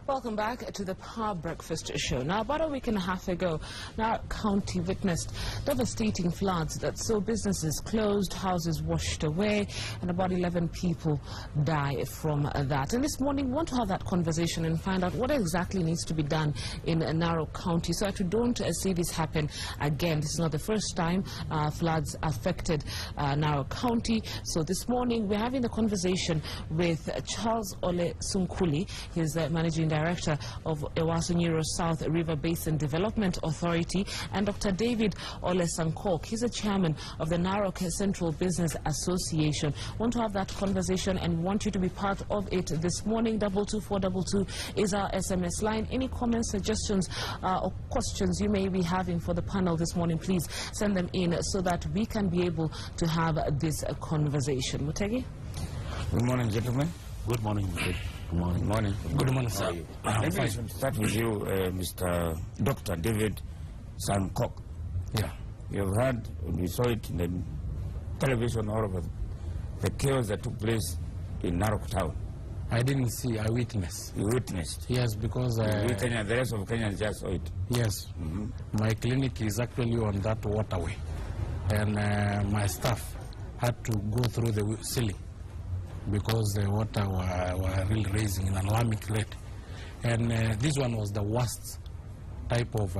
Welcome back to the Power Breakfast Show. Now, about a week and a half ago, Narok County witnessed devastating floods that saw businesses closed, houses washed away, and about 11 people die from that. And this morning, we want to have that conversation and find out what exactly needs to be done in Narok County so that we don't see this happen again. This is not the first time floods affected Narok County. So this morning, we're having the conversation with Charles Ole Sunkuli. He's the Managing Director of Ewasonyiro South River Basin Development Authority, and Dr. David Ole Sankok. He's the chairman of the Narok Central Business Association. Want to have that conversation and want you to be part of it this morning. 22422 is our SMS line. Any comments, suggestions, or questions you may be having for the panel this morning, please send them in so that we can be able to have this conversation. Mutegi? Good morning, gentlemen. Good morning. Good morning. Morning. Good morning, sir. Maybe I should start with you, Mr. Dr. David Sankok. Yeah. You've heard, we saw it in the television all over, the chaos that took place in Narok town. I didn't see, I witnessed. You witnessed? Yes, because... Kenya, the rest of Kenyans just saw it. Yes. My clinic is actually on that waterway. And my staff had to go through the ceiling because the water were really raising in an alarming rate. And this one was the worst type of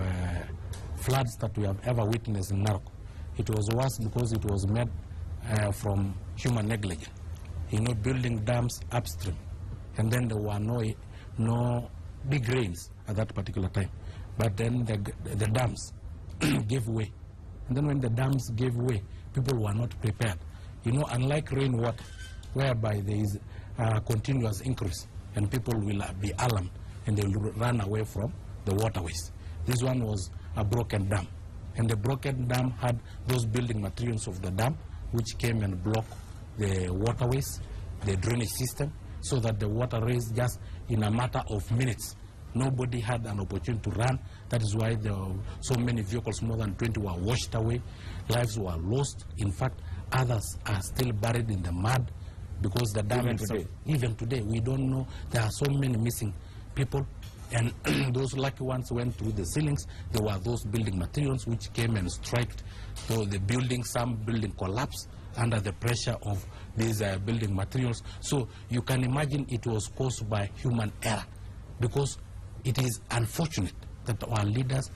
floods that we have ever witnessed in Narok. It was worse because it was made from human negligence. You know, building dams upstream. And then there were no big rains at that particular time. But then the dams gave way. And then when the dams gave way, people were not prepared. You know, unlike rainwater, whereby there is a continuous increase and people will be alarmed and they will run away from the waterways. This one was a broken dam. And the broken dam had those building materials of the dam which came and blocked the waterways, the drainage system, so that the water raised just in a matter of minutes. Nobody had an opportunity to run. That is why there were so many vehicles, more than 20, were washed away. Lives were lost. In fact, others are still buried in the mud because the dam even today, we don't know. There are so many missing people. And those lucky ones went through the ceilings. There were those building materials which came and struck. So the building, some building collapsed under the pressure of these building materials. So you can imagine it was caused by human error, because it is unfortunate that our leaders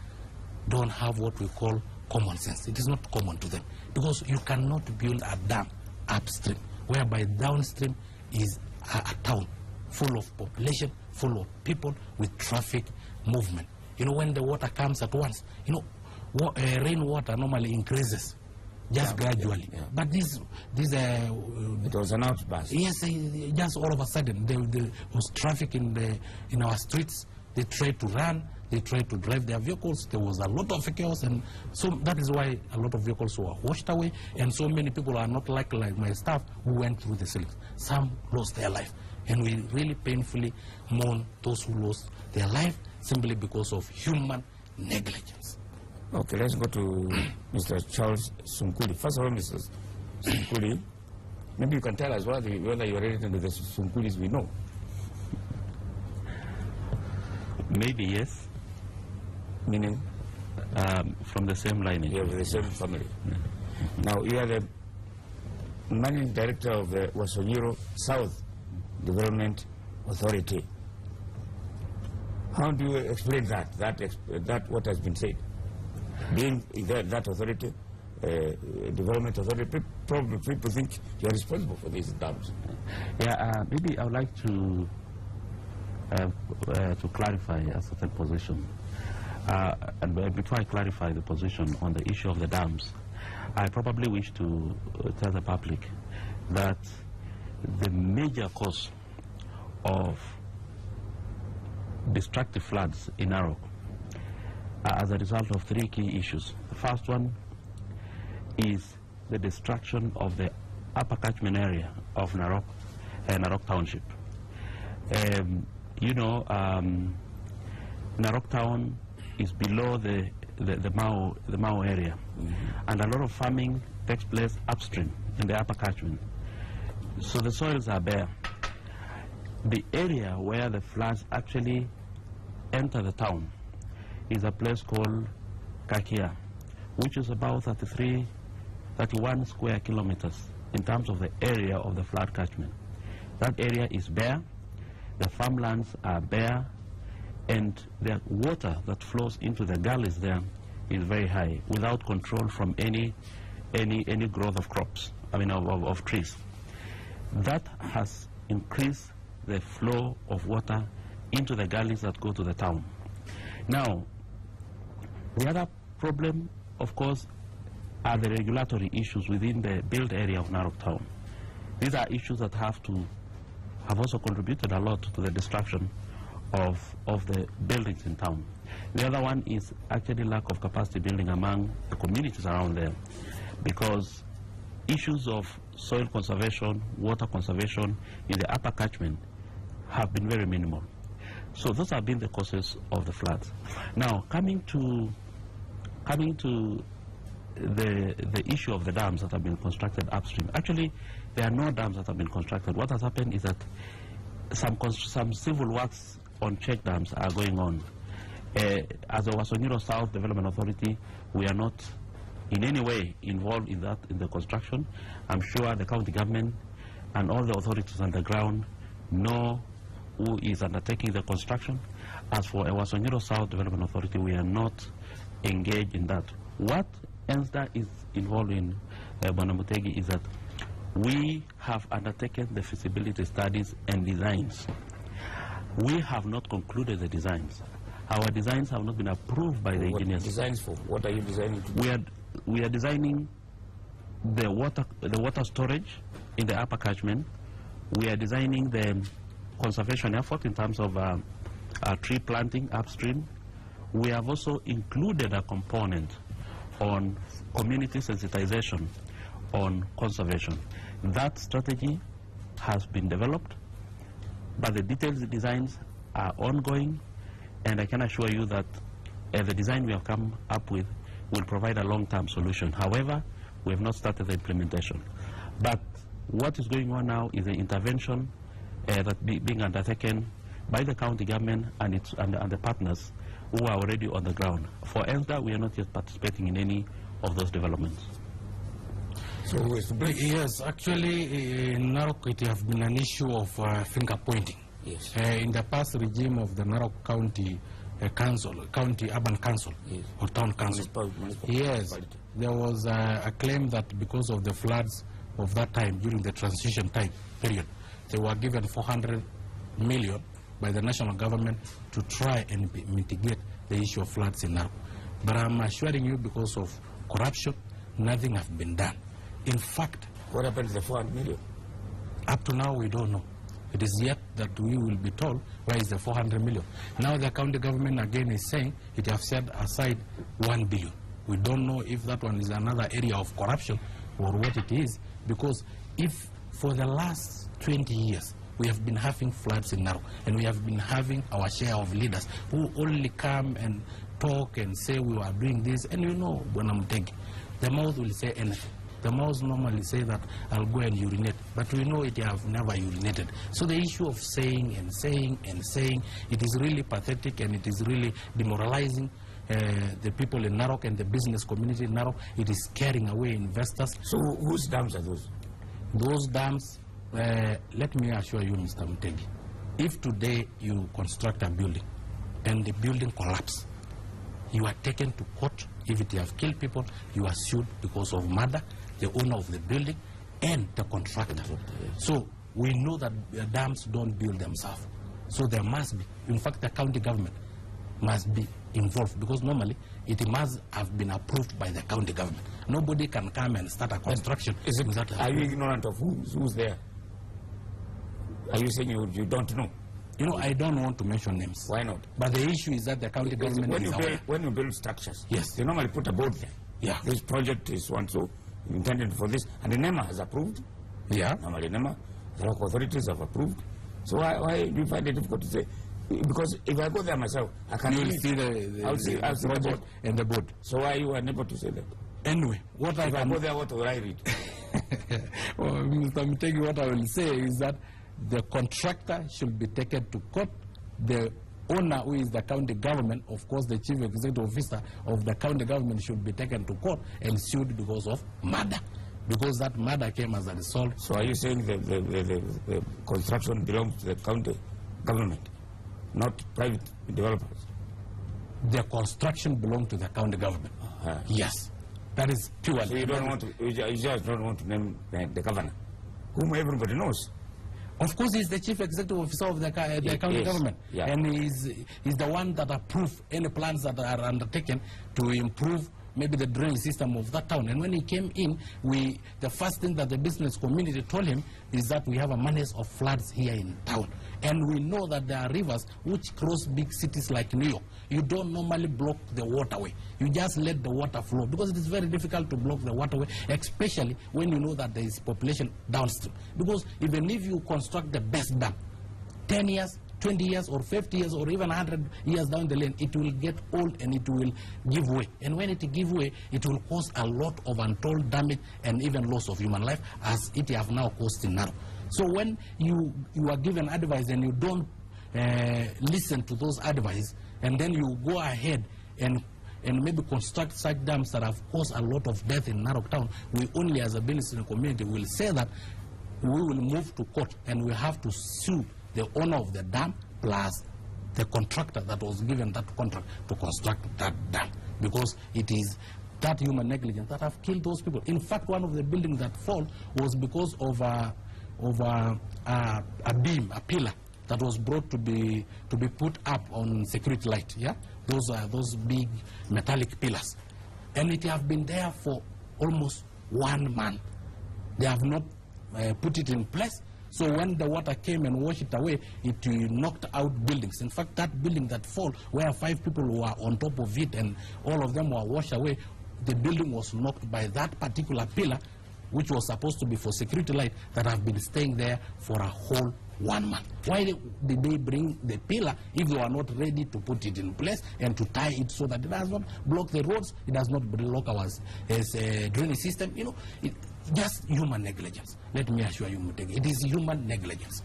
don't have what we call common sense. It is not common to them, because you cannot build a dam upstream, whereby downstream is a town full of population, full of people with traffic movement. You know, when the water comes at once, you know, rainwater normally increases just gradually. Yeah. But this it was an outburst. Yes, just all of a sudden there was traffic in our streets. They tried to run, they tried to drive their vehicles. There was a lot of chaos, and so that is why a lot of vehicles were washed away, and so many people are not like my staff who went through the ceilings. Some lost their life, and we really painfully mourn those who lost their life simply because of human negligence. Okay, let's go to Mr. Charles Sunkuli. First of all, Mr. Sunkuli, maybe you can tell us whether you're related to the Sunkulis we know. Maybe yes. Meaning? From the same lineage. Yeah, the same family. Yeah. Now, you are the Managing Director of the Ewasonyiro South Development Authority. How do you explain that what has been said? Being that authority, development authority, probably people think you are responsible for these dams. Yeah, maybe I would like to clarify a certain position. And before I clarify the position on the issue of the dams, I probably wish to tell the public that the major cause of destructive floods in Narok as a result of three key issues. The first one is the destruction of the upper catchment area of Narok and Narok Township. You know, Narok Town is below the Mao area, and a lot of farming takes place upstream in the upper catchment. So the soils are bare. The area where the floods actually enter the town is a place called Kakia, which is about 31 square kilometers in terms of the area of the flood catchment. That area is bare, the farmlands are bare, and the water that flows into the gullies there is very high, without control from any growth of crops, of trees. That has increased the flow of water into the gullies that go to the town. Now, the other problem, of course, are the regulatory issues within the built area of Narok town. These are issues that have also contributed a lot to the destruction of the buildings in town. The other one is actually lack of capacity building among the communities around there, because issues of soil conservation, water conservation in the upper catchment have been very minimal. So those have been the causes of the floods. Now, coming to the issue of the dams that have been constructed upstream. Actually, there are no dams that have been constructed. What has happened is that some civil works on check dams are going on. As the Wasonyiro South Development Authority, we are not in any way involved in the construction. I'm sure the county government and all the authorities on the ground know who is undertaking the construction. As for Wasonyiro South Development Authority, we are not engaged in that. What ENSDA is involved in, Bonamutegi, is that we have undertaken the feasibility studies and designs. We have not concluded the designs. Our designs have not been approved by the engineers. Designs for? What are you designing to do? We are designing the water storage in the upper catchment. We are designing the conservation effort in terms of tree planting upstream. We have also included a component on community sensitization on conservation. That strategy has been developed, but the detailed designs are ongoing, and I can assure you that the design we have come up with will provide a long-term solution. However, we have not started the implementation. But what is going on now is the intervention being undertaken by the county government and the partners who are already on the ground. For ENSDA, we are not yet participating in any of those developments. So, yes, actually, in Narok, it has been an issue of finger pointing. Yes. In the past regime of the Narok County Council, County Urban Council, yes, or Town Council, yes, there was a claim that because of the floods of that time, during the transition time period, they were given 400 million by the national government to try and mitigate the issue of floods in Narok. But I'm assuring you, because of corruption, nothing has been done. In fact, what happened to the 400 million? Up to now, we don't know. It is yet that we will be told where is the 400 million. Now the county government again is saying it has set aside 1 billion. We don't know if that one is another area of corruption or what it is, because if for the last 20 years, we have been having floods in Narok, and we have been having our share of leaders who only come and talk and say we are doing this. And you know, Bonamutegi, the mouth will say anything. The mouth normally say that I'll go and urinate, but we know it have never urinated. So the issue of saying and saying and saying, it is really pathetic, and it is really demoralizing the people in Narok and the business community in Narok. It is scaring away investors. So whose dams are those? Those dams, let me assure you, Mr. Mutegi, if today you construct a building and the building collapses, you are taken to court. If it have killed people, you are sued because of murder, the owner of the building and the contractor. So we know that the dams don't build themselves. So there must be, in fact, the county government must be involved, because normally it must have been approved by the county government. Nobody can come and start a construction. Are you ignorant of who's there? Are you saying you don't know? You know, I don't want to mention names. Why not? But the issue is that the county government when you build structures, yes, they normally put a board there. Yeah. This project is one so intended for this, and the NEMA has approved. Yeah. Normally NEMA, the local authorities have approved. So why do you find it difficult to say? Because if I go there myself, I can see the project and the board. So why you are unable to say that? Anyway, what if I go there, what will I read? Well, Mr. Mutegi, what I will say is that the contractor should be taken to court. The owner, who is the county government, of course the chief executive officer of the county government should be taken to court and sued because of murder. Because that murder came as a result. So are you saying the construction belongs to the county government, not private developers? The construction belongs to the county government. Yes. That is purely. So you don't want to, you just don't want to name the governor, whom everybody knows. Of course, he's the chief executive officer of the county government. Yeah. And he's the one that approves any plans that are undertaken to improve maybe the drainage system of that town. And when he came in, the first thing that the business community told him is that we have a menace of floods here in town. And we know that there are rivers which cross big cities like New York. You don't normally block the waterway. You just let the water flow, because it is very difficult to block the waterway, especially when you know that there is population downstream. Because even if you construct the best dam, 10 years, 20 years or 50 years or even 100 years down the lane, it will get old and it will give way. And when it gives way, it will cause a lot of untold damage and even loss of human life, as it have now caused in Narok. So when you are given advice and you don't listen to those advice, and then you go ahead and maybe construct such dams that have caused a lot of death in Narok town, we only as a business community will say that we will move to court and we have to sue the owner of the dam plus the contractor that was given that contract to construct that dam, because it is that human negligence that have killed those people. In fact, one of the buildings that fell was because of a beam, a pillar that was brought to be put up on security light. Yeah, those big metallic pillars, and it have been there for almost 1 month. They have not put it in place. So when the water came and washed it away, it knocked out buildings. In fact, that building that fell, where 5 people were on top of it and all of them were washed away, the building was knocked by that particular pillar, which was supposed to be for security light, that have been staying there for a whole 1 month. Why did they bring the pillar if they were not ready to put it in place and to tie it so that it does not block the roads, it does not block our drainage system? You know, just human negligence. Let me assure you, Mutegi, it is human negligence.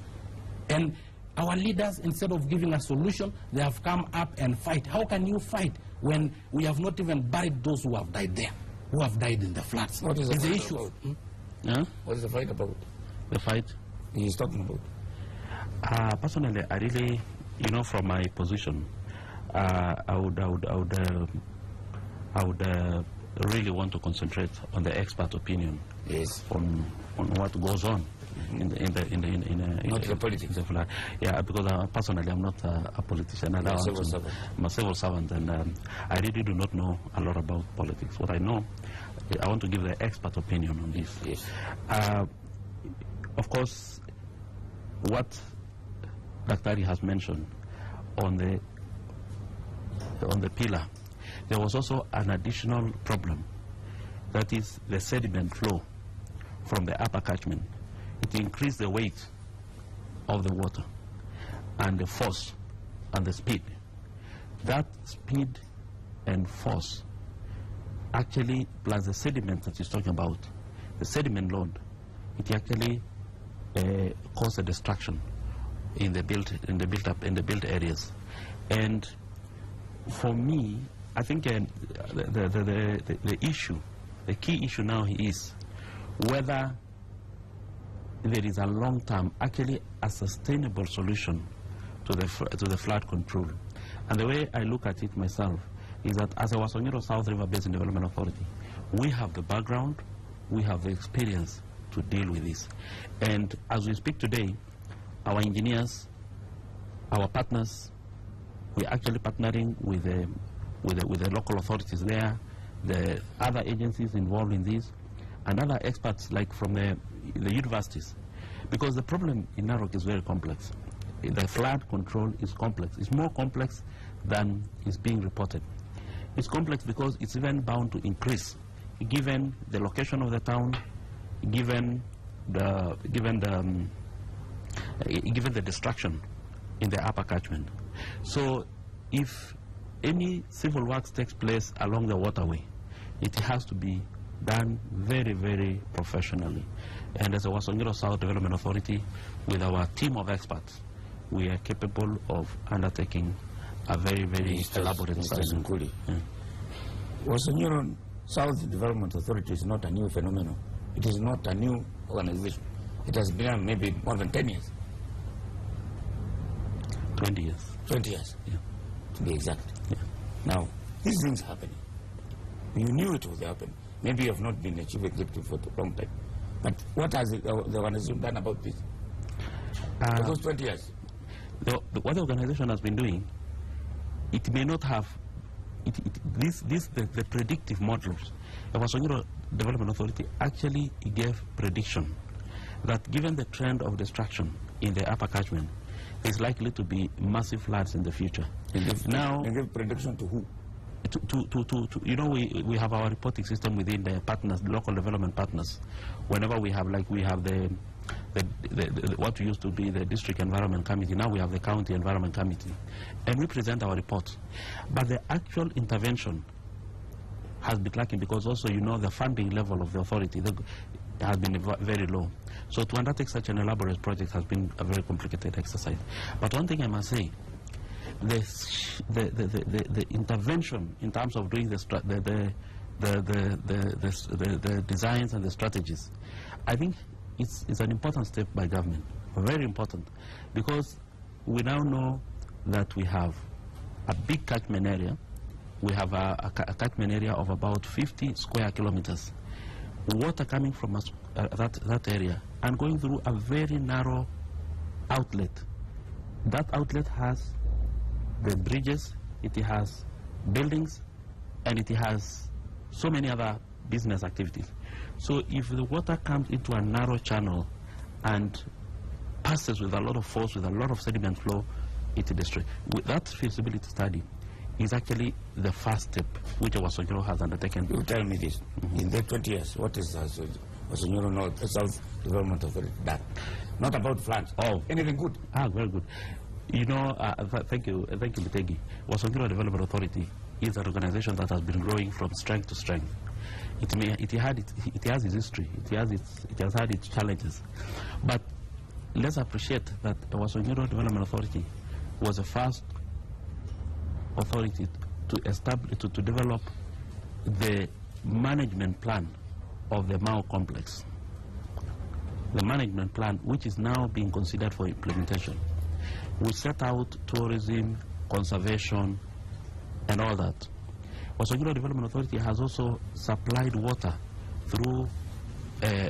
And our leaders, instead of giving a solution, they have come up and fight. How can you fight when we have not even buried those who have died there, who have died in the floods? What is the issue about? Huh? What is the fight about? The fight he is talking about? Personally, I really, from my position, I would really want to concentrate on the expert opinion. Yes. On what goes on in the politics. Yeah, because personally I'm not a politician. I'm a civil servant, and I really do not know a lot about politics. What I know, I want to give the expert opinion on this. Yes. Of course, what Daktari has mentioned on the pillar, there was also an additional problem, that is the sediment flow from the upper catchment. It increased the weight of the water and the force and the speed. That speed and force actually, plus the sediment that he's talking about, the sediment load, it actually caused a destruction in the built areas. And for me, I think the issue, the key issue now is whether there is a long-term, actually a sustainable solution to the flood control. And the way I look at it myself is that as a Wasonyiro South River Basin Development Authority, we have the background, we have the experience to deal with this. And as we speak today, our engineers, our partners, we're actually partnering with the local authorities there, the other agencies involved in this, and other experts like from the universities. Because the problem in Narok is very complex. The flood control is complex. It's more complex than is being reported. It's complex because it's even bound to increase, given the location of the town, given the destruction in the upper catchment. So if any civil works takes place along the waterway, it has to be done very, very professionally. And as a Wasonyiro South Development Authority, with our team of experts, we are capable of undertaking a very, very elaborate study. Wasonyiro South Development Authority is not a new phenomenon. It is not a new organization. It has been maybe more than 10 years. 20 years. 20 years, yeah, to be exact. Yeah. Now, these things happening. You knew it would happen. Maybe you have not been a chief executive for a long time. But what has the organization done about this? For those 20 years? What the organization has been doing, it may not have, the predictive models. The Wasonyiro Development Authority actually gave prediction that given the trend of destruction in the upper catchment, there's likely to be massive floods in the future. Now, they give prediction to who? You know, we have our reporting system within the partners, the local development partners. Whenever we have, like, we have the what used to be the district environment committee, now we have the county environment committee, and we present our reports. But the actual intervention has been lacking because also, you know, the funding level of the authority has been very low. So to undertake such an elaborate project has been a very complicated exercise. But one thing I must say, the intervention in terms of doing the designs and the strategies, I think it's an important step by government, very important, because we now know that we have a big catchment area. We have a catchment area of about 50 square kilometers. Water coming from that area and going through a very narrow outlet. That outlet has the bridges, it has buildings, and it has so many other business activities. So if the water comes into a narrow channel and passes with a lot of force, with a lot of sediment flow, it destroys. That feasibility study is actually the first step which Wasonyiro has undertaken. You tell me this. In the 20 years, what is Wasonyiro South Development Authority done? Not about floods. Oh, anything good? Very good. You know, thank you, Mutegi. Wasonyiro Development Authority is an organization that has been growing from strength to strength. It has its history. It has had its challenges, but let's appreciate that the Wasonyiro Development Authority was the first authority to develop the management plan of the Mao complex. The management plan, which is now being considered for implementation. We set out tourism, conservation, and all that. Wasonyiro Development Authority has also supplied water through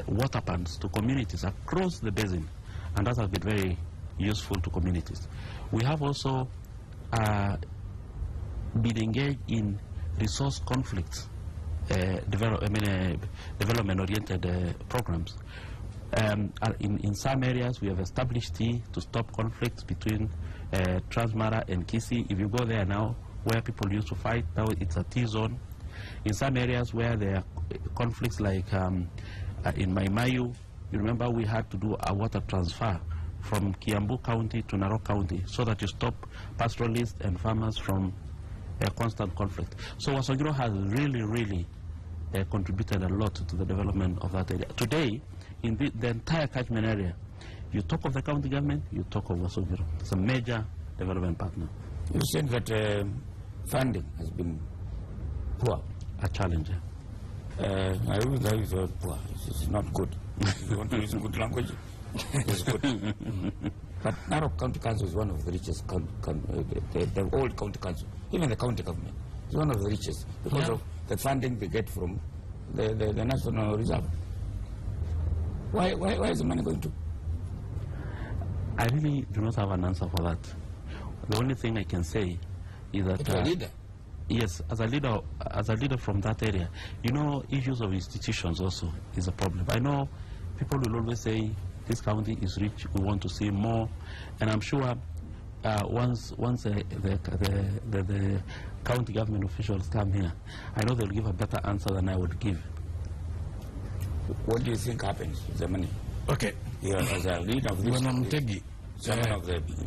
water pans to communities across the basin, and that has been very useful to communities. We have also been engaged in resource conflicts, development-oriented programs. In some areas, we have established T to stop conflicts between Transmara and Kisii. If you go there now, where people used to fight, now it's a T zone. In some areas where there are conflicts, like in Maimayu, you remember we had to do a water transfer from Kiambu County to Narok County so that you stop pastoralists and farmers from constant conflict. So Wasonyiro has really contributed a lot to the development of that area. Today, in the entire catchment area, you talk of the county government, you talk of Wasonyiro. It's a major development partner. You said that funding has been poor. A challenge. I always like the word poor. It's not good. If you want to use good language, it's good. But Narok County Council is one of the richest, the old county council, even the county government, is one of the richest because of the funding they get from the National Reserve. Why is the money going to? I really do not have an answer for that. The only thing I can say is that a leader. Yes, as a leader from that area, you know, issues of institutions also is a problem. I know people will always say this county is rich, we want to see more, and I'm sure once the county government officials come here, I know they'll give a better answer than I would give. What do you think happens with the money? Okay. Yeah, as a leader of this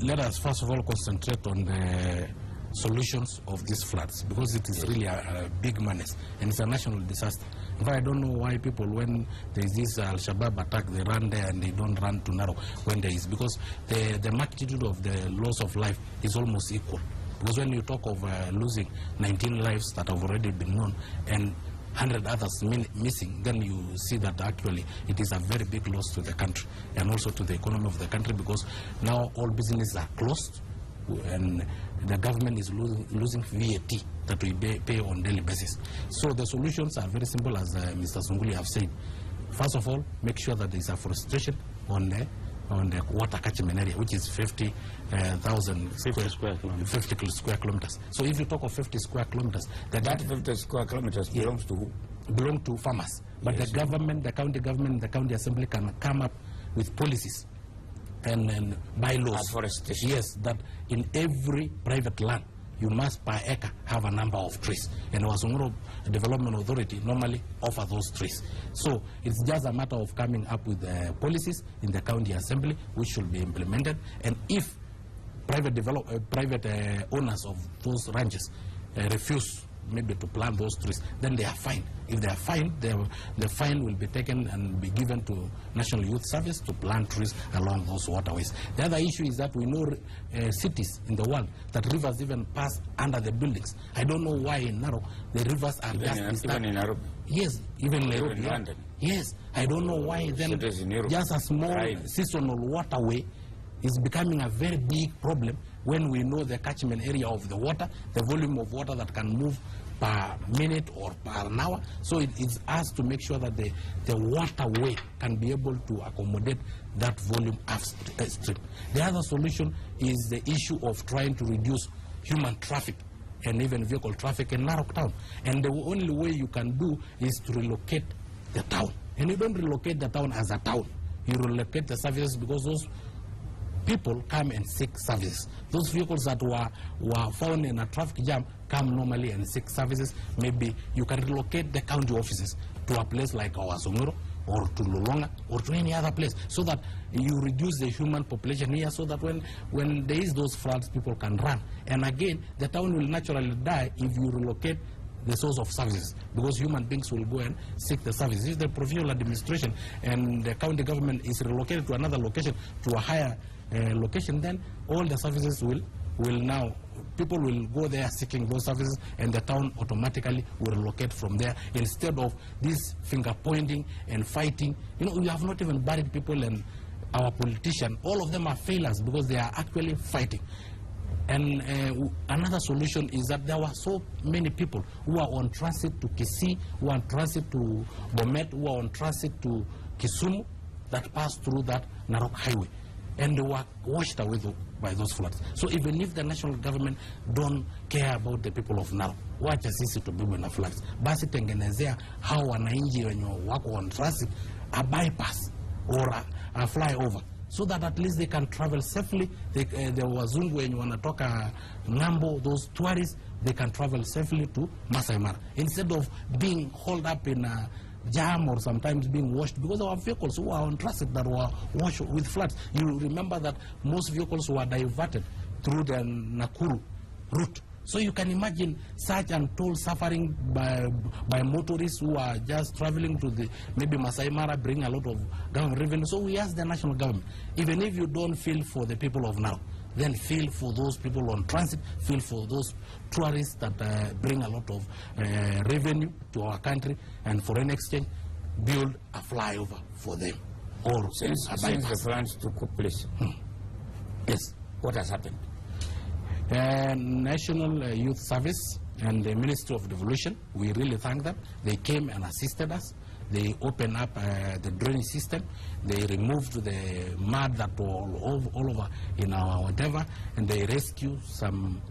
let us first of all concentrate on the solutions of these floods, because it is really a big menace and it's a national disaster. In fact, I don't know why people, when there is this Al-Shabaab attack, they run there and they don't run to Narok when there is, because the magnitude of the loss of life is almost equal. Because when you talk of losing 19 lives that have already been known and 100 others missing, then you see that actually it is a very big loss to the country and also to the economy of the country, because now all businesses are closed and the government is losing VAT that we pay on daily basis. So the solutions are very simple, as Mr. Sunguli have said. First of all, make sure that there is afforestation on the water catchment area, which is 50,000 50 square kilometers. So if you talk of 50 square kilometers, that 50 square kilometers belongs to who? Belong to farmers. But yes, the government, the county government, the county assembly can come up with policies and bylaws. Afforestation. Yes, that in every private land, you must per acre have a number of trees. And the Wasunguru Development Authority normally offer those trees. So it's just a matter of coming up with policies in the county assembly which should be implemented. And if private owners of those ranches refuse maybe to plant those trees, then they are fined. If they are fined, the fine will be taken and be given to National Youth Service to plant trees along those waterways. The other issue is that we know cities in the world that rivers even pass under the buildings. I don't know why in Narok the rivers are even in Narok. Yes, even in Narok. Even in London. Yes, I don't know why then just a small seasonal waterway is becoming a very big problem when we know the catchment area of the water, the volume of water that can move per minute or per hour. So it is us to make sure that the waterway can be able to accommodate that volume upstream. The other solution is the issue of trying to reduce human traffic and even vehicle traffic in Narok town. And the only way you can do is to relocate the town. And you don't relocate the town as a town. You relocate the services, because those people come and seek services. Those vehicles that were found in a traffic jam come normally and seek services. Maybe you can relocate the county offices to a place like Wasunguru or to Lolonga or to any other place, so that you reduce the human population here, so that when there is those floods, people can run. And again, the town will naturally die if you relocate the source of services, because human beings will go and seek the services. If the provincial administration and the county government is relocated to another location, to a higher location, then all the services will now, people will go there seeking those services, and the town automatically will relocate from there, instead of this finger pointing and fighting. You know, we have not even buried people, and our politicians, all of them are failures because they are actually fighting. And another solution is that there were so many people who are on transit to Kisii, who are on transit to Bomet, who are on transit to Kisumu, that passed through that Narok highway, and they were washed away by those floods. So even if the national government don't care about the people of Narok, wacha sisi tubebwe na floods, basi tengenezea hao wananchi wenye wako on transit a bypass or a flyover, so that at least they can travel safely. The wazungu wenye wanatoka ng'ambo, those tourists, they can travel safely to Masai Mara, instead of being hauled up in a jam or sometimes being washed, because our vehicles who are on transit that were washed with floods. You remember that most vehicles were diverted through the Nakuru route. So you can imagine such untold suffering by motorists who are just traveling to the maybe Masai Mara, bring a lot of government revenue. So we ask the national government, even if you don't feel for the people of now, then feel for those people on transit, feel for those tourists that bring a lot of revenue to our country, and foreign exchange, build a flyover for them. Or since the floods took place, yes, what has happened? National Youth Service and the Ministry of Devolution, we really thank them. They came and assisted us. They opened up the drainage system. They removed the mud that was all over in our whatever, and they rescued some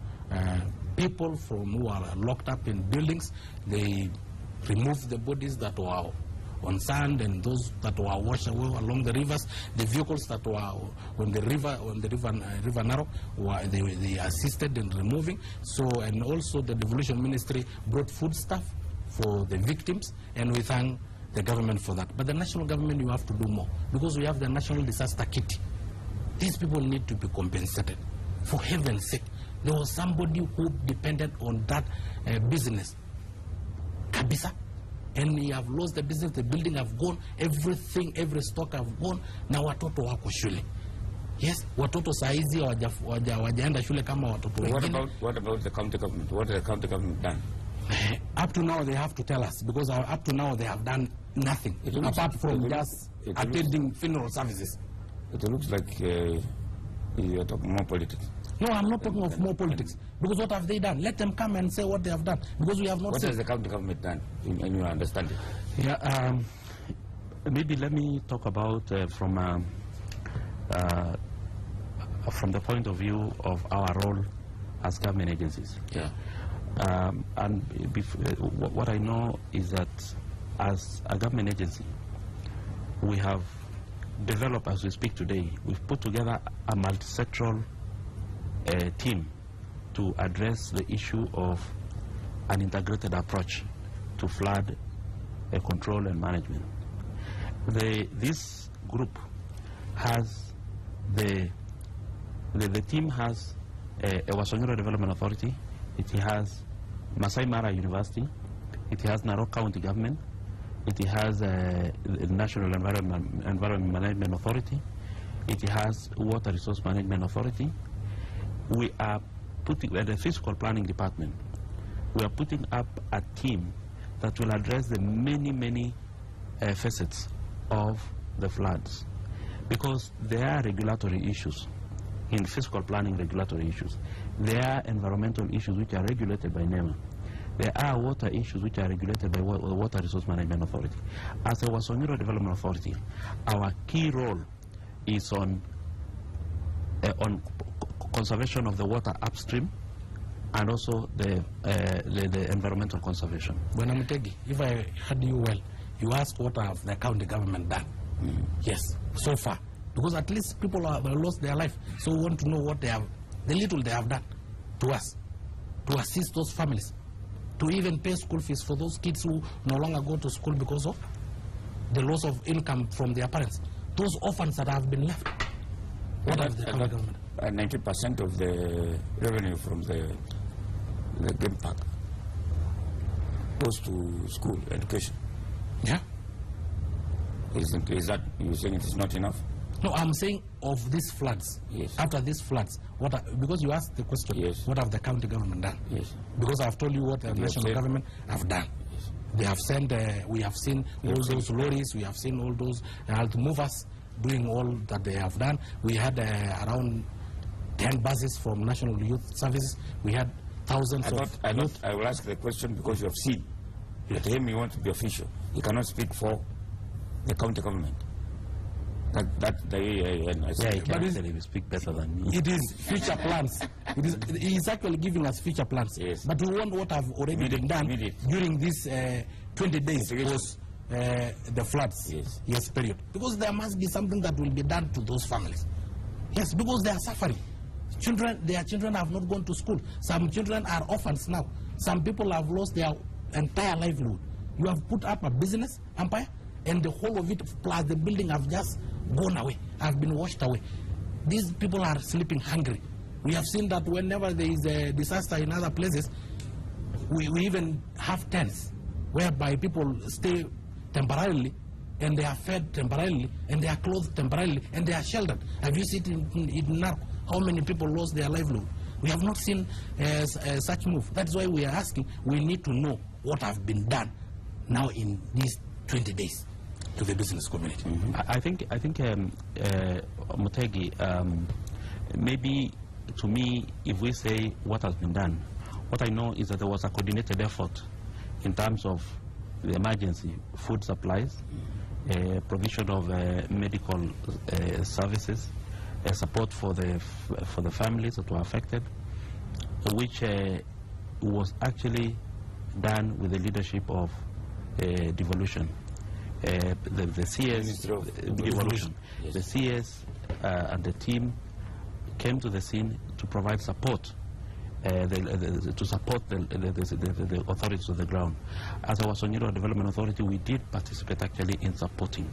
people who are locked up in buildings. They removed the bodies that were on sand and those that were washed away along the rivers. The vehicles that were on the river Narok, they assisted in removing. So, and also the Devolution Ministry brought food stuff for the victims, and we thank the government for that. But the national government, you have to do more, because we have the National Disaster Kit. These people need to be compensated. For heaven's sake, there was somebody who depended on that business, kabisa, and he have lost the business, the building have gone, everything, every stock have gone. Na watoto wako shule. Yes, watoto saizi wajaenda shule kama watoto wengine. What about the county government? What has the county government done? Up to now they have to tell us, because up to now they have done nothing apart from just attending funeral services. It looks like you are talking more politics. No, I'm not talking of more politics. Because what have they done? Let them come and say what they have done. Because we have not. What has the county government done, in your understanding? Yeah, maybe let me talk about from the point of view of our role as government agencies. Yeah. What I know is that as a government agency, we have developed, as we speak today, we've put together a multi-sectoral team to address the issue of an integrated approach to flood control and management. This group has the team has a Wasonyoro Development Authority, it has Masai Mara University, it has Narok County Government, it has the National Environment Management Authority, it has Water Resource Management Authority. We are putting, at the Fiscal Planning Department, we are putting up a team that will address the many facets of the floods, because there are regulatory issues in fiscal planning, regulatory issues. There are environmental issues which are regulated by NEMA. There are water issues which are regulated by the Water Resource Management Authority. As a Wasonyiro Development Authority, our key role is on conservation of the water upstream and also the environmental conservation. When Mutegi, if I heard you well, you asked what have the county government done? Yes, so far. Because at least people have lost their life. So we want to know what they have, the little they have done to us, to assist those families, to even pay school fees for those kids who no longer go to school because of the loss of income from their parents. Those orphans that have been left. What have the county government? 90% of the revenue from the game park goes to school education. Yeah. Is that, you saying it is not enough? No, I'm saying of these floods. Yes. After these floods, because you asked the question, yes, what have the county government done? Yes. Because I've told you what the national government have done. Yes. They have sent, we have seen all those lorries, we have seen all those health movers doing all that they have done. We had around 10 buses from National Youth Services. We had thousands of youth. I will ask the question because you have seen. Yes. But him, you want to be official. You cannot speak for the county government. He can actually speak better than me. It is future plans. He is actually giving us future plans. Yes. But we want what have already been done during this 20 days post the floods. Yes. Yes, period. Because there must be something that will be done to those families. Yes, because they are suffering. Their children have not gone to school. Some children are orphans now. Some people have lost their entire livelihood. You have put up a business empire, and the whole of it plus the building have just gone away, have been washed away. These people are sleeping hungry. We have seen that whenever there is a disaster in other places, we even have tents whereby people stay temporarily, and they are fed temporarily, and they are clothed temporarily, and they are sheltered. Have you seen in Narok how many people lost their livelihood? We have not seen such move. That's why we are asking, we need to know what have been done now in these 20 days to the business community. I think Mutegi, maybe to me, if we say what has been done, what I know is that there was a coordinated effort in terms of the emergency food supplies, provision of medical services, support for the families that were affected, which was actually done with the leadership of devolution. The CS, devolution. Yes. The CS and the team came to the scene to provide support, to support the authorities on the ground. As our Wasonyiro Development Authority, we did participate actually in supporting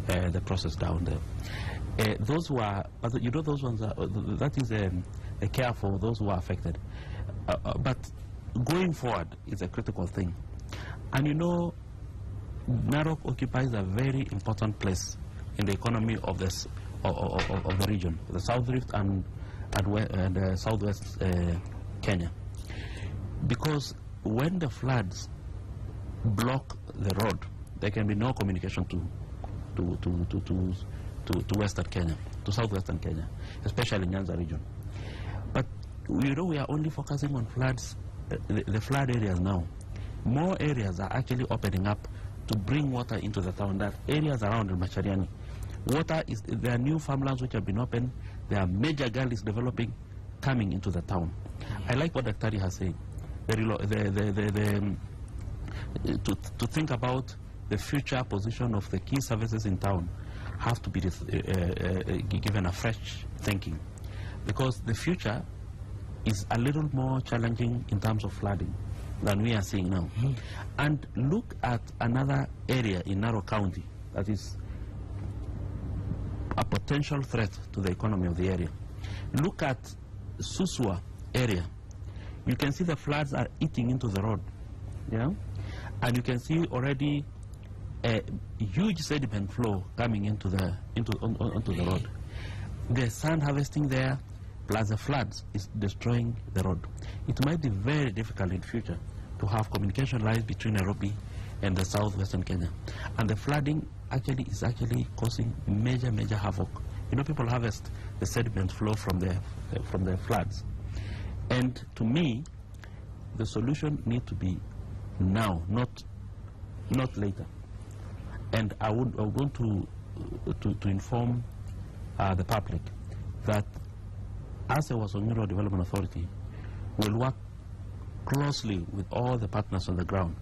the process down there. Those who are, you know, those ones, that is a care for those who are affected. But going forward is a critical thing. And you know, Narok occupies a very important place in the economy of of the region, the South Rift and southwest Kenya. Because when the floods block the road, there can be no communication to western Kenya, to southwestern Kenya, especially Nyanza region. But we are only focusing on floods, the flood areas now. More areas are actually opening up to bring water into the town. There are areas around Machariani. There are new farmlands which have been opened. There are major gullies developing, coming into the town. I like what Daktari has said. To think about the future position of the key services in town have to be given a fresh thinking, because the future is a little more challenging in terms of flooding than we are seeing now. And look at another area in Narok County that is a potential threat to the economy of the area. Look at Suswa area. You can see the floods are eating into the road, and you can see already a huge sediment flow coming onto the road. The sand harvesting there, plus the floods, is destroying the road. It might be very difficult in future to have communication lines between Nairobi and the southwestern Kenya. And the flooding is causing major havoc. People harvest the sediment flow from the floods. And to me, the solution needs to be now, not later. And I would want to inform the public that as a Wasongiro Development Authority, will work closely with all the partners on the ground,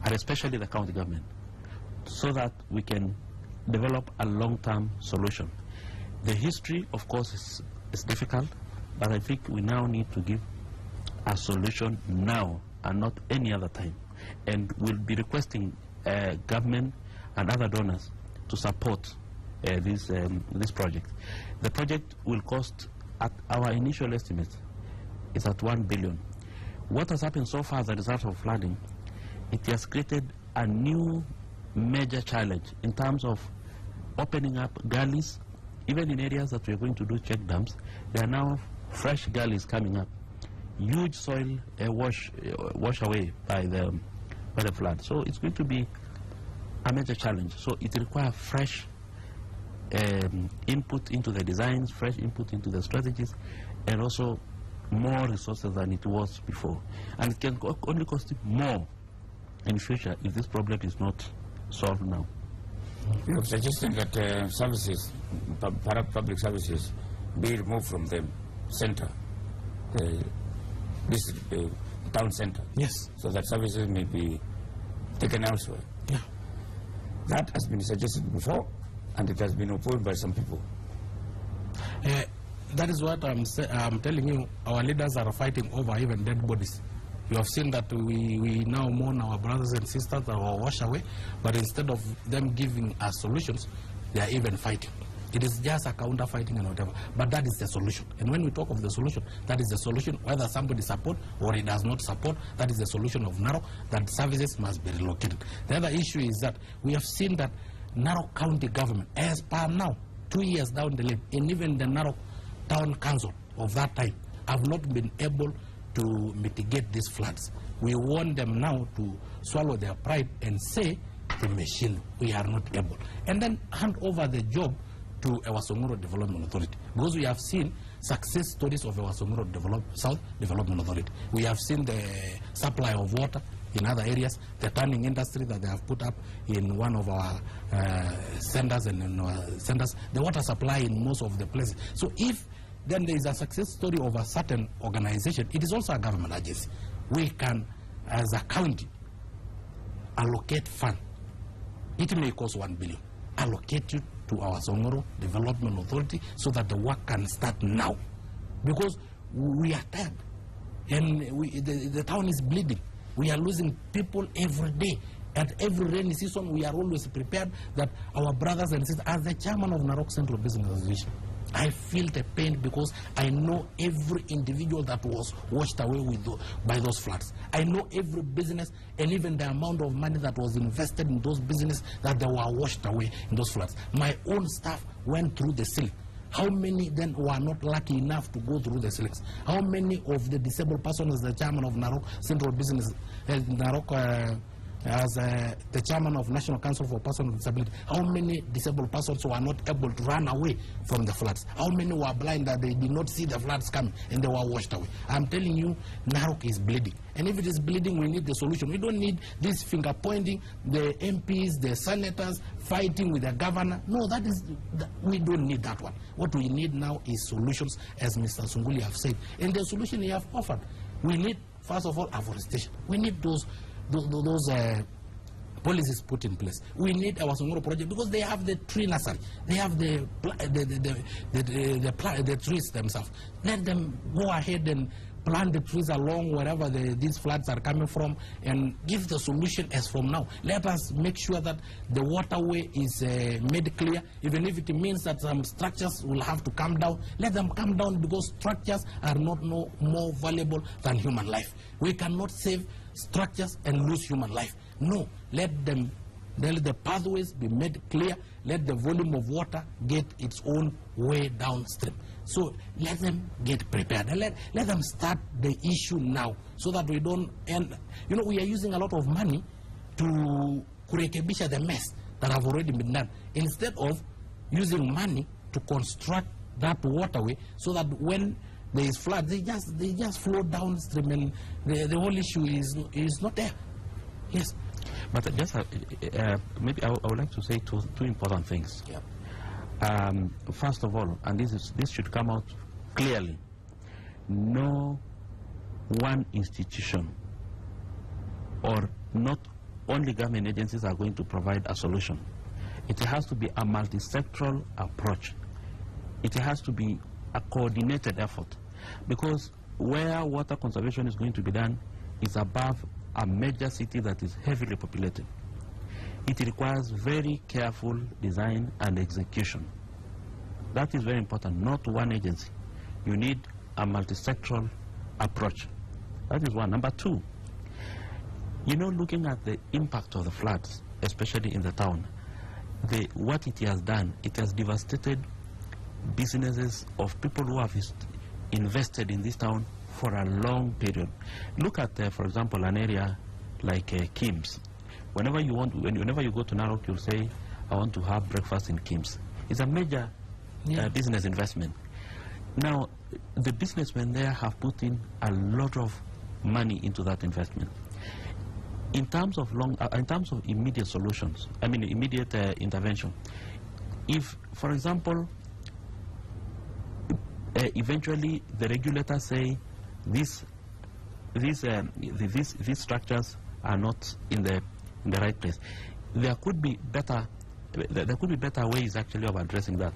and especially the county government, so that we can develop a long-term solution. The history, of course, is difficult, but I think we now need to give a solution now and not any other time. And we'll be requesting government and other donors to support this project. The project will cost, at our initial estimate, is at 1 billion. What has happened so far as a result of flooding, it has created a new major challenge in terms of opening up gullies. Even in areas that we are going to do check dams, there are now fresh gullies coming up. Huge soil wash away by the flood. So it's going to be a major challenge. So it requires fresh input into the designs, fresh input into the strategies, and also more resources than it was before. And it can only cost more in future if this problem is not solved now. You're suggesting that services, public services, be removed from the center, this town center. Yes. So that services may be taken elsewhere. Yeah. That has been suggested before, and it has been opposed by some people. That is what I'm telling you. Our leaders are fighting over even dead bodies. You have seen that we now mourn our brothers and sisters that were washed away, but instead of them giving us solutions, they are even fighting. It is just a counter fighting and whatever, but that is the solution. And when we talk of the solution, that is the solution, whether somebody support or it does not support, that is the solution of Narok, that services must be relocated. The other issue is that we have seen that Narok County government, as per now, 2 years down the lane, and even the Narok Town Council of that time have not been able to mitigate these floods. We want them now to swallow their pride and say, the machine, we are not able. And then hand over the job to our Wasongiro Development Authority. Because we have seen success stories of our Wasongiro South Development Authority. We have seen the supply of water in other areas, the tanning industry that they have put up in one of our centers and in our centers, the water supply in most of the places. So if then there is a success story of a certain organization, it is also a government agency. We can, as a county, allocate fund. It may cost 1 billion. Allocate it to our Wasongiro Development Authority so that the work can start now. Because we are tired. And the town is bleeding. We are losing people every day. At every rainy season, we are always prepared that our brothers and sisters, as the chairman of Narok Central Business Association, I feel the pain because I know every individual that was washed away by those floods. I know every business and even the amount of money that was invested in those businesses that they were washed away in those floods. My own staff went through the ceiling. How many then were not lucky enough to go through the selects? How many of the disabled persons, as the chairman of Narok Central Business, Narok as the chairman of National Council for Persons with Disability, how many disabled persons were not able to run away from the floods? How many were blind that they did not see the floods coming and they were washed away? I'm telling you, Narok is bleeding. And if it is bleeding, we need the solution. We don't need this finger pointing, the MPs, the senators fighting with the governor. No, we don't need that one. What we need now is solutions, as Mr. Sunguli have said. And the solution he have offered, we need, first of all, afforestation. We need those policies put in place. We need our Songoro project because they have the tree nursery. They have the trees themselves. Let them go ahead and plant the trees along wherever these floods are coming from and give the solution as from now. Let us make sure that the waterway is made clear, even if it means that some structures will have to come down. Let them come down because structures are not more valuable than human life. We cannot save structures and lose human life. No, let the pathways be made clear. Let the volume of water get its own way downstream. So let them get prepared. And let them start the issue now so that we don't end. You know, we are using a lot of money to kurekebisha the mess that have already been done, instead of using money to construct that waterway so that when there is flood, they just flow downstream, and the whole issue is not there. Yes. But just maybe I would like to say two important things. Yeah. First of all, and this should come out clearly, no one institution or not only government agencies are going to provide a solution. It has to be a multi-sectoral approach. It has to be a coordinated effort, because where water conservation is going to be done is above a major city that is heavily populated. It requires very careful design and execution. That is very important, not one agency. You need a multi-sectoral approach. That is one. Number two, you know, looking at the impact of the floods, especially in the town, what it has done, it has devastated businesses of people who have invested in this town for a long period. Look at, for example, an area like Kim's. Whenever you go to Narok, you'll say, I want to have breakfast in Kim's. It's a major business investment. Now, the businessmen there have put in a lot of money into that investment. In terms of immediate solutions, I mean immediate intervention, if, for example, eventually the regulators say these structures are not in the right place, there could be better ways actually of addressing that.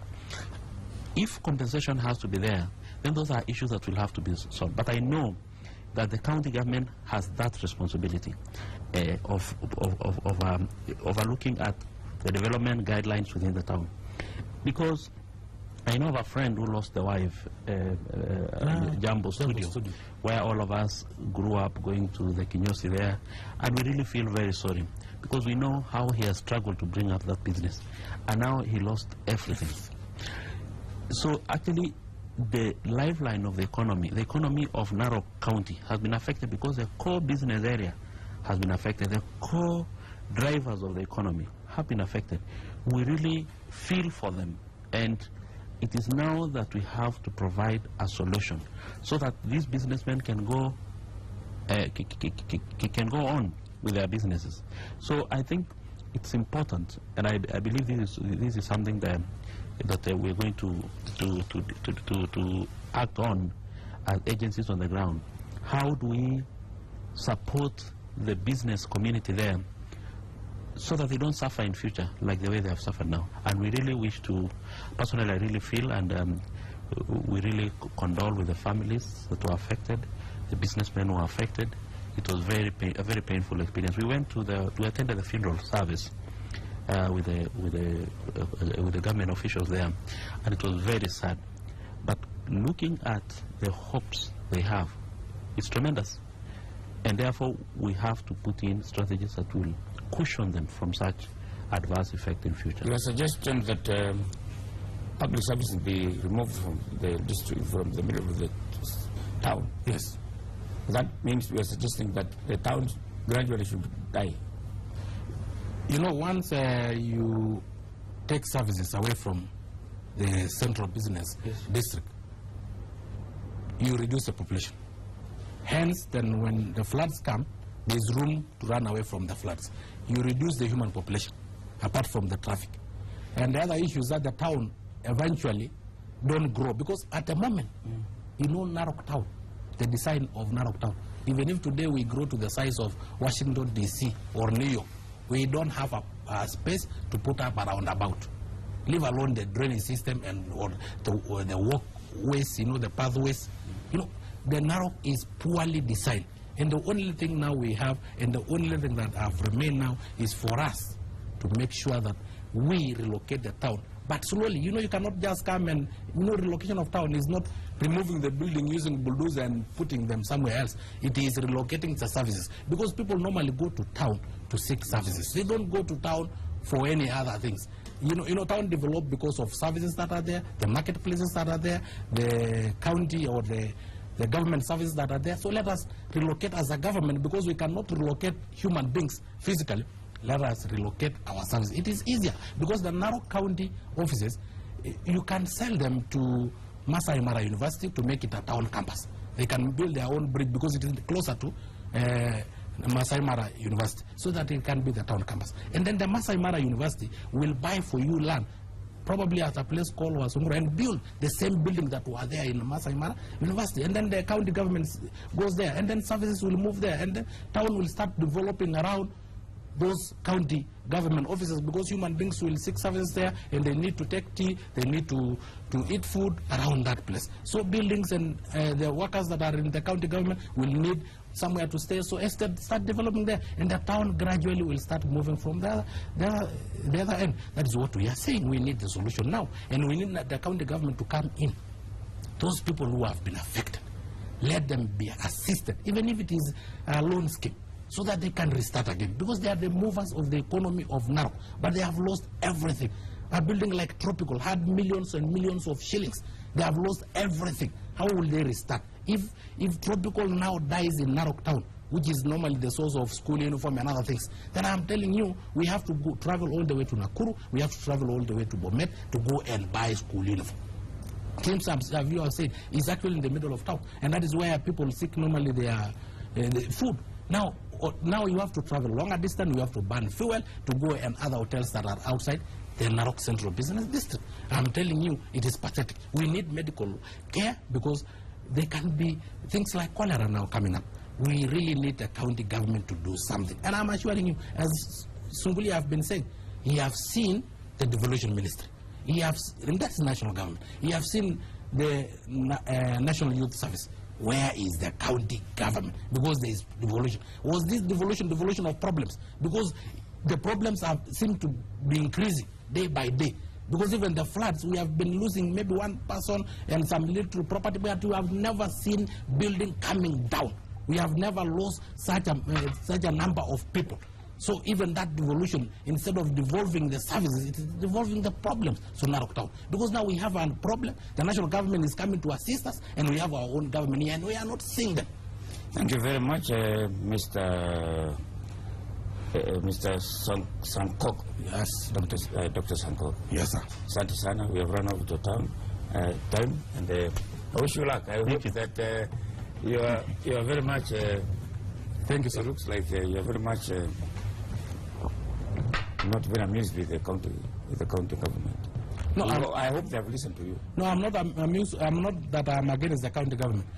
If compensation has to be there, then those are issues that will have to be solved. But I know that the county government has that responsibility of overlooking at the development guidelines within the town. Because I know of a friend who lost the wife, Jambo Studio, where all of us grew up going to the Kinyosi there, and we really feel very sorry, because we know how he has struggled to bring up that business, and now he lost everything. So actually, the lifeline of the economy of Narok County has been affected, because the core business area has been affected. The core drivers of the economy have been affected. We really feel for them, and it is now that we have to provide a solution so that these businessmen can go on with their businesses. So I think it's important, and I believe this is something that we're going to act on as agencies on the ground. How do we support the business community there so that they don't suffer in future like the way they have suffered now? And we really wish to, personally I really feel, and we really condole with the families that were affected, the businessmen who were affected. It was a very painful experience. We attended the funeral service with the government officials there, and it was very sad. But looking at the hopes they have, it's tremendous, and therefore we have to put in strategies that will cushion them from such adverse effect in future. Your suggestion that public services be removed from the district, from the middle of the town. Yes. That means we are suggesting that the towns gradually should die. You know, once you take services away from the central business district, you reduce the population. Hence, then when the floods come, there's room to run away from the floods. You reduce the human population, apart from the traffic. And the other issue is that the town eventually don't grow. Because at the moment, you know Narok town, the design of Narok town, even if today we grow to the size of Washington, D.C. or New York, we don't have a space to put up a roundabout. Leave alone the drainage system and or the walkways, you know, the pathways. You know, the Narok is poorly designed. And the only thing now we have, and the only thing that have remained now is for us to make sure that we relocate the town. But slowly, you know, you cannot just come and, you know, relocation of town is not removing the building using bulldozer and putting them somewhere else. It is relocating the services. Because people normally go to town to seek services. They don't go to town for any other things. You know, town developed because of services that are there, the marketplaces that are there, the county or the government services that are there. So let us relocate as a government, because we cannot relocate human beings physically. Let us relocate our services. It is easier because the Narok County offices, you can sell them to Masai Mara University to make it a town campus. They can build their own bridge because it is closer to Masai Mara University, so that it can be the town campus. And then the Masai Mara University will buy for you land, probably at a place called Wasungura, and build the same building that were there in Masai Mara University. And then the county government goes there, and then services will move there, and the town will start developing around those county government offices, because human beings will seek services there, and they need to take tea, they need to eat food around that place. So buildings and the workers that are in the county government will need somewhere to stay. So instead, start developing there, and the town gradually will start moving from the other end. That is what we are saying. We need the solution now, and we need the county government to come in. Those people who have been affected, let them be assisted, even if it is a loan scheme, so that they can restart again, because they are the movers of the economy of Narok, but they have lost everything. A building like Tropical had millions and millions of shillings. They have lost everything. How will they restart? If Tropical now dies in Narok town, which is normally the source of school uniform and other things, then I'm telling you, we have to go travel all the way to Nakuru, we have to travel all the way to Bomet to go and buy school uniform. James, as you have said, is actually in the middle of town, and that is where people seek normally their food. Now you have to travel longer distance, you have to burn fuel to go and other hotels that are outside the Narok Central Business District. I'm telling you, it is pathetic. We need medical care, because there can be things like cholera now coming up. We really need the county government to do something. And I'm assuring you, as Sunguli have been saying, he have seen the devolution ministry. And that's national government. He have seen the National Youth Service. Where is the county government? Because there is devolution. Was this devolution of problems? Because the problems seem to be increasing day by day. Because even the floods, we have been losing maybe one person and some little property, but we have never seen building coming down. We have never lost such a number of people. So even that devolution, instead of devolving the services, it is devolving the problems to Narok town. Because now we have a problem, the national government is coming to assist us, and we have our own government here, and we are not seeing them. Thank you very much, Mr. Sankok. Yes, Dr. Sankok. Yes, sir. Asante sana, we have run out of time, and I wish you luck. I hope that you are very much. Thank you, sir. It looks like you are very much not very amused with the county government. No, I hope they have listened to you. No, I'm not amused. I'm not that I'm against the county government.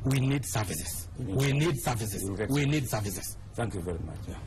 We need services. We need services. We need services. Thank you very much. Yeah.